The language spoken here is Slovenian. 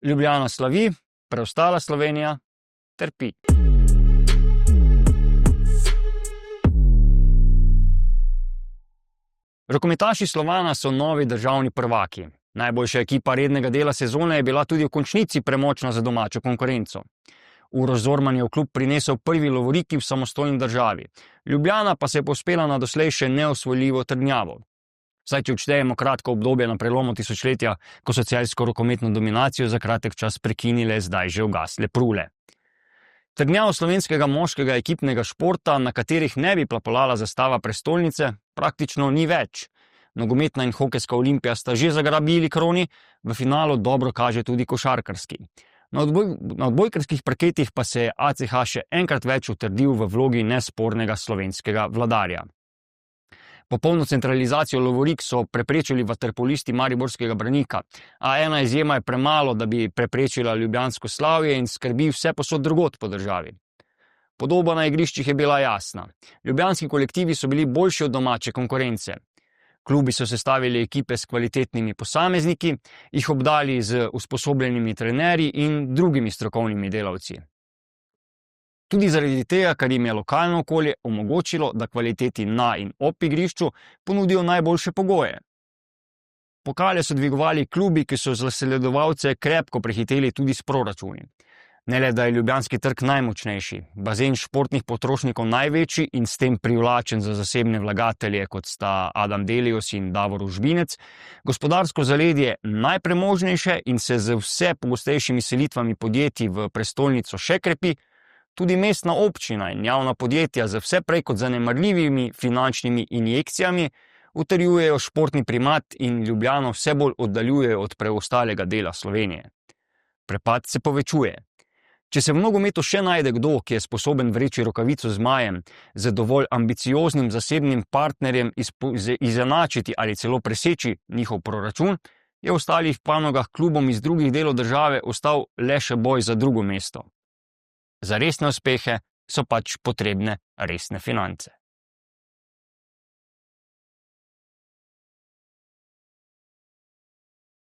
Ljubljana slavi, preostala Slovenija trpi. Rokometaši Slovana so novi državni prvaki. Najboljša ekipa rednega dela sezone je bila tudi v končnici premočna za domačo konkurenco. Uroš Zorman je v klub prinesel prvi lovoriki v samostojni državi. Ljubljana pa se je povzpela na doslej še neosvojljivo trdnjavo. Saj če odštejemo kratko obdobje na prelomu tisočletja, ko so celjsko rokometno dominacijo za kratek čas prekinile zdaj že ugasle Prule. Trdnjav slovenskega moškega ekipnega športa, na katerih ne bi plapolala zastava prestolnice, praktično ni več. Nogometna in hokejska Olimpija sta že zagrabili kroni, v finalu dobro kaže tudi košarkarski. Na odbojkarskih parketih pa se je ACH še enkrat več utrdil v vlogi nespornega slovenskega vladarja. Popolno centralizacijo lovorik so preprečili vaterpolisti mariborskega Branika, a ena izjema je premalo, da bi preprečila ljubljansko slavje in skrbi vse posod drugod po državi. Podoba na igriščih je bila jasna. Ljubljanski kolektivi so bili boljši od domače konkurence. Klubi so sestavili ekipe s kvalitetnimi posamezniki, jih obdali z usposobljenimi trenerji in drugimi strokovnimi delavci. Tudi zaradi tega, ker jim je lokalno okolje omogočilo, da kvaliteti na in ob igrišču ponudijo najboljše pogoje. Pokale so dvigovali klubi, ki so zasledovalce krepko prehiteli tudi s proračuni. Ne le, da je ljubljanski trg najmočnejši, bazen športnih potrošnikov največji in s tem privlačen za zasebne vlagatelje, kot sta Adam Delios in Davor Užbinec, gospodarsko zaledje najpremožnejše in se z vse pogostejšimi selitvami podjetij v prestolnico še krepi, tudi mestna občina in javna podjetja z vse prej kot zanemarljivimi finančnimi injekcijami utrjujejo športni primat in Ljubljano vse bolj oddaljujejo od preostalega dela Slovenije. Prepad se povečuje. Če se v nogometu še najde kdo, ki je sposoben vreči rokavico zmajem, z dovolj ambicioznim zasebnim partnerjem izenačiti ali celo preseči njihov proračun, je v ostalih panogah klubom iz drugih delov države ostal le še boj za drugo mesto. Za resne uspehe so pač potrebne resne finance.